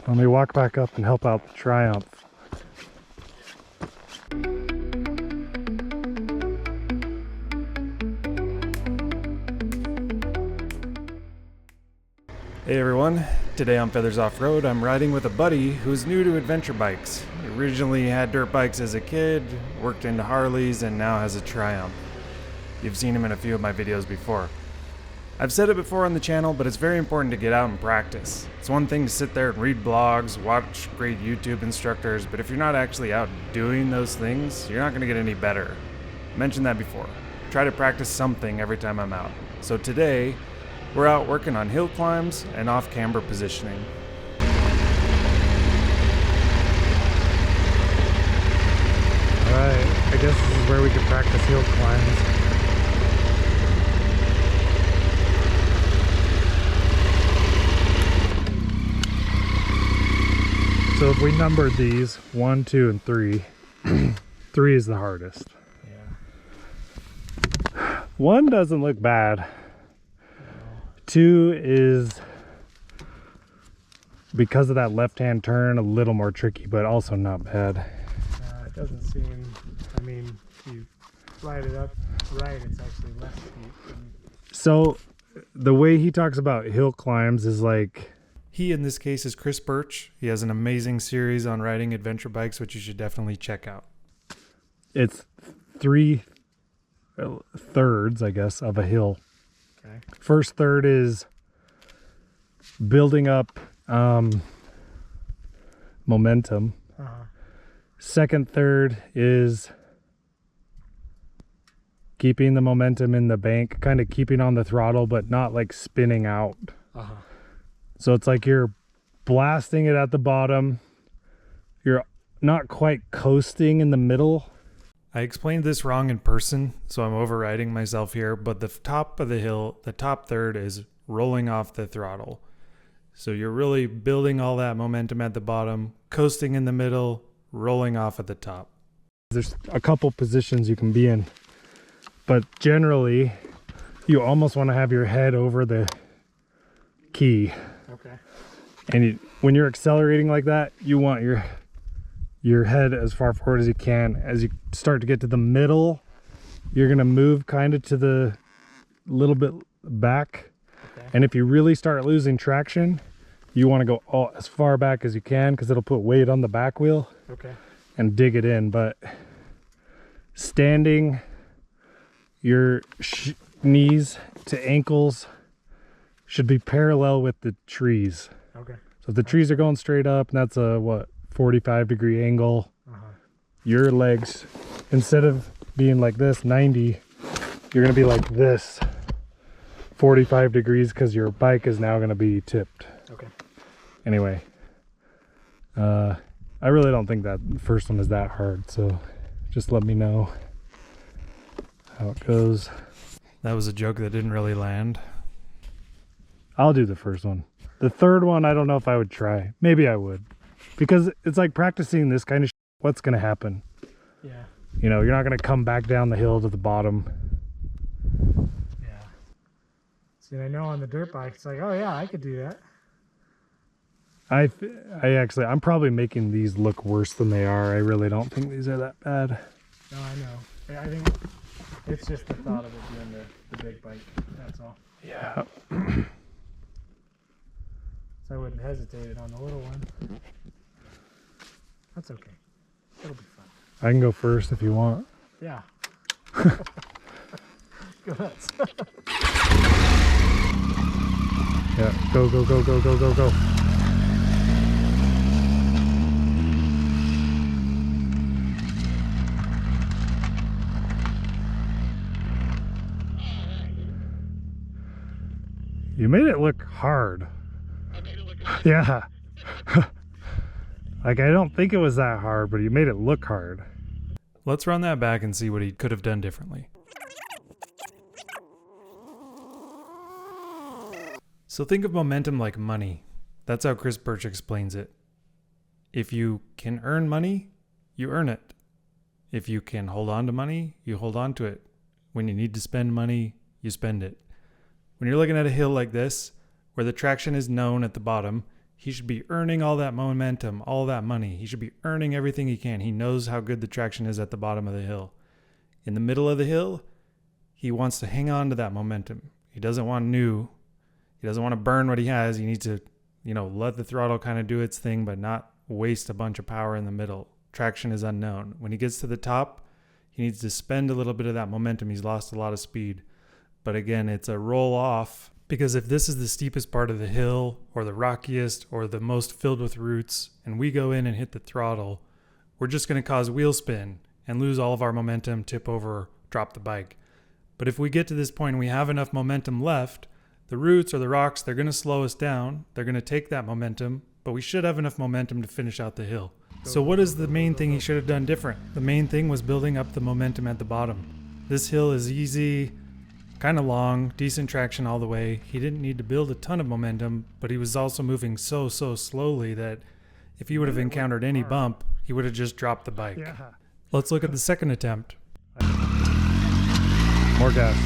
Let me walk back up and help out the Triumph. Hey everyone, today on Feathers Off-Road I'm riding with a buddy who's new to adventure bikes. He originally had dirt bikes as a kid, worked into Harleys, and now has a Triumph. You've seen him in a few of my videos before. I've said it before on the channel, but it's very important to get out and practice. It's one thing to sit there and read blogs, watch great YouTube instructors, but if you're not actually out doing those things, you're not going to get any better. I mentioned that before. Try to practice something every time I'm out. So today, we're out working on hill climbs and off-camber positioning. Alright, I guess this is where we can practice hill climbs. So if we numbered these 1, 2, and 3, 3 is the hardest. Yeah. 1 doesn't look bad. 2 is, because of that left-hand turn, a little more tricky, but also not bad. It doesn't seem, I mean, if you slide it up right, it's actually less steep. So the way he talks about hill climbs is like, he in this case is Chris Birch. He has an amazing series on riding adventure bikes, which you should definitely check out. It's 3/3, I guess, of a hill. Okay. First third is building up momentum. Second third is keeping the momentum in the bank, kind of keeping on the throttle, but not like spinning out. So it's like you're blasting it at the bottom. You're not quite coasting in the middle. I explained this wrong in person, so I'm overriding myself here, but the top of the hill, the top third is rolling off the throttle. So you're really building all that momentum at the bottom, coasting in the middle, rolling off at the top. There's a couple positions you can be in, but generally you almost want to have your head over the key. Okay. And when you're accelerating like that, you want your head as far forward as you can. As you start to get to the middle, you're going to move kind of to the little bit back. Okay. And if you really start losing traction, you want to go as far back as you can, because it'll put weight on the back wheel. Okay. And dig it in. But standing, your knees to ankles should be parallel with the trees. Okay. So if the trees are going straight up, and that's a 45-degree angle, your legs, instead of being like this 90, you're going to be like this 45 degrees, because your bike is now going to be tipped. Okay. Anyway, I really don't think that first one is that hard, so just let me know how it goes. That was a joke that didn't really land. I'll do the first one. The third one, I don't know if I would try. Maybe I would. Because it's like practicing this kind of what's going to happen. Yeah. You know, you're not going to come back down the hill to the bottom. Yeah. See, I know on the dirt bike, it's like, oh yeah, I could do that. I'm probably making these look worse than they are. I really don't think these are that bad. No, I know. I think it's just the thought of it doing the big bike. That's all. Yeah. So I wouldn't hesitate on the little one. That's okay. It'll be fun. I can go first if you want. Yeah. Go nuts. Yeah, go, go, go, go, go, go, go. You made it look hard. Yeah. Like, I don't think it was that hard, but you made it look hard. Let's run that back and see what he could have done differently. So think of momentum like money. That's how Chris Birch explains it. If you can earn money, you earn it. If you can hold on to money, you hold on to it. When you need to spend money, you spend it. When you're looking at a hill like this, where the traction is known at the bottom, He should be earning all that momentum, all that money. He should be earning everything he can. He knows how good the traction is at the bottom of the hill. In the middle of the hill, he wants to hang on to that momentum. He doesn't want new. He doesn't want to burn what he has. He needs to, let the throttle kind of do its thing, but not waste a bunch of power in the middle. Traction is unknown. When he gets to the top, he needs to spend a little bit of that momentum. He's lost a lot of speed. But again, it's a roll off, because if this is the steepest part of the hill or the rockiest or the most filled with roots and we go in and hit the throttle, we're just going to cause wheel spin and lose all of our momentum, tip over, drop the bike. But if we get to this point and we have enough momentum left, the roots or the rocks, they're going to slow us down. They're going to take that momentum, but we should have enough momentum to finish out the hill. So what is the main thing he should have done different? The main thing was building up the momentum at the bottom. This hill is easy, kind of long, decent traction all the way. He didn't need to build a ton of momentum, but he was also moving so slowly that if he would have encountered any bump, he would have just dropped the bike. Yeah. Let's look at the second attempt. More gas.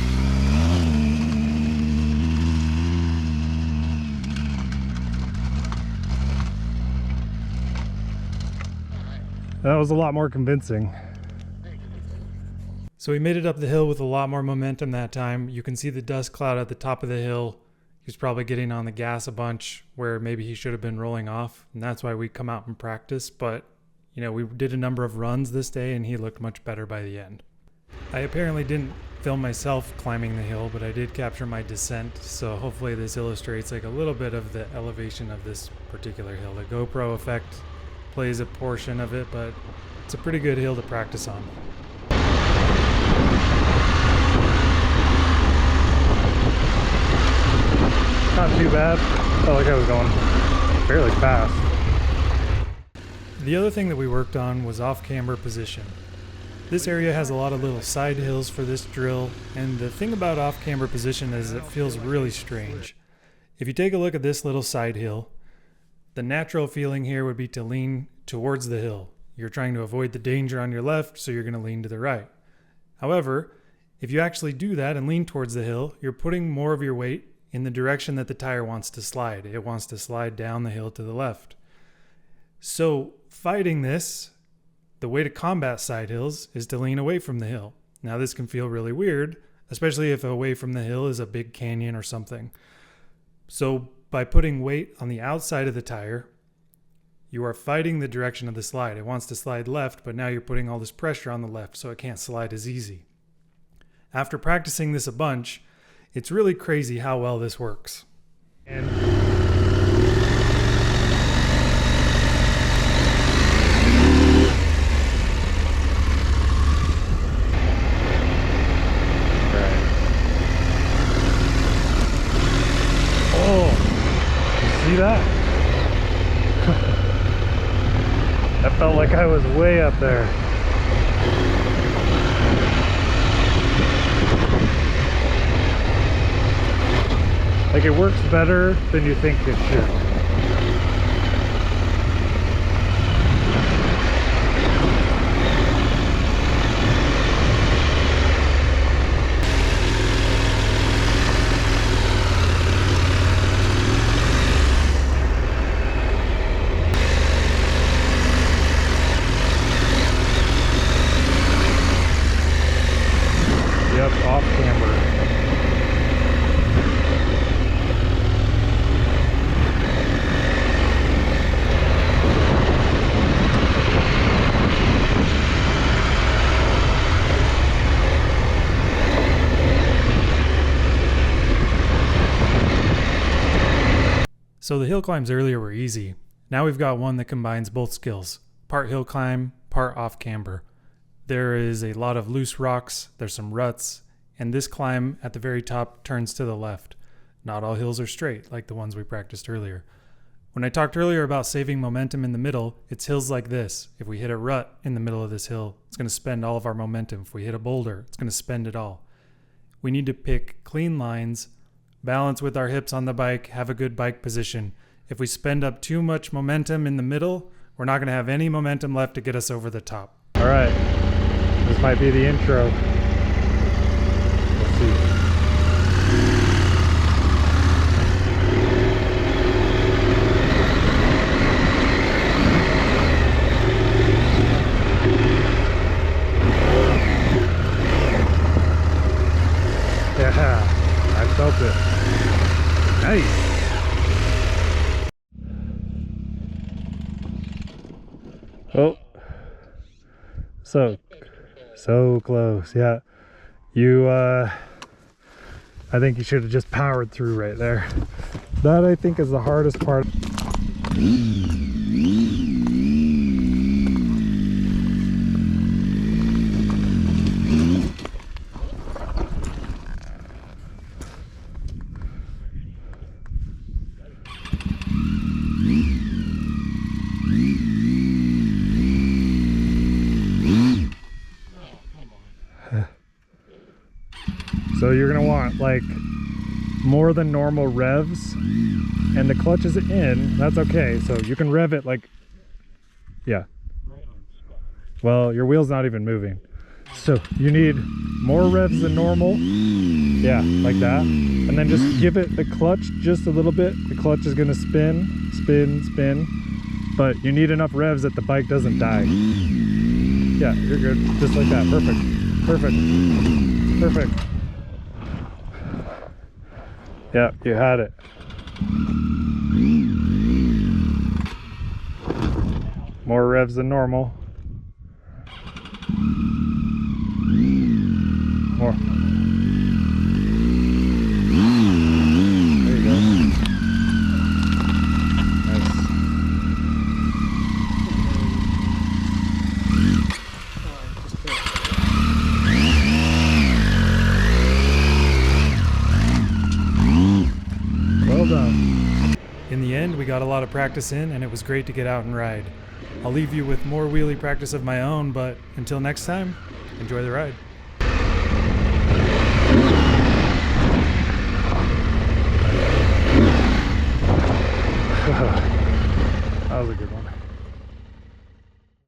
That was a lot more convincing. So he made it up the hill with a lot more momentum that time. You can see the dust cloud at the top of the hill. He was probably getting on the gas a bunch where maybe he should have been rolling off. And that's why we come out and practice. But, we did a number of runs this day and he looked much better by the end. I apparently didn't film myself climbing the hill, but I did capture my descent. So hopefully this illustrates like a little bit of the elevation of this particular hill. The GoPro effect plays a portion of it, but it's a pretty good hill to practice on. Not too bad. Felt like I was going fairly fast. The other thing that we worked on was off-camber position. This area has a lot of little side hills for this drill, and the thing about off-camber position is it feels really strange. If you take a look at this little side hill, the natural feeling here would be to lean towards the hill. You're trying to avoid the danger on your left, so you're going to lean to the right. However, if you actually do that and lean towards the hill, you're putting more of your weight in the direction that the tire wants to slide. It wants to slide down the hill to the left. So fighting this, the way to combat side hills is to lean away from the hill. Now this can feel really weird, especially if away from the hill is a big canyon or something. So by putting weight on the outside of the tire, you are fighting the direction of the slide. It wants to slide left, but now you're putting all this pressure on the left, so it can't slide as easy. After practicing this a bunch, it's really crazy how well this works. And see that? That felt like I was way up there. Like it works better than you think it should. Off-Camber. So the hill climbs earlier were easy. Now we've got one that combines both skills. Part hill climb, part off-camber. There is a lot of loose rocks, there's some ruts, and this climb at the very top turns to the left. Not all hills are straight, like the ones we practiced earlier. When I talked earlier about saving momentum in the middle, it's hills like this. If we hit a rut in the middle of this hill, it's going to spend all of our momentum. If we hit a boulder, it's going to spend it all. We need to pick clean lines, balance with our hips on the bike, have a good bike position. If we spend up too much momentum in the middle, we're not going to have any momentum left to get us over the top. All right, this might be the intro. Let's see. Oh, so close. Yeah, you I think you should have just powered through right there. That I think is the hardest part. So you're gonna want like more than normal revs, and the clutch is in, that's okay. So you can rev it like, yeah. Well, your wheel's not even moving. So you need more revs than normal. Yeah, like that. And then just give it the clutch just a little bit. The clutch is gonna spin, spin, spin. But you need enough revs that the bike doesn't die. Yeah, you're good. Just like that. Perfect. Perfect. Perfect. Yeah, you had it. More revs than normal. More. There you go. Nice. Well done. In the end, we got a lot of practice in, and it was great to get out and ride. I'll leave you with more wheelie practice of my own, but until next time, enjoy the ride. That was a good one.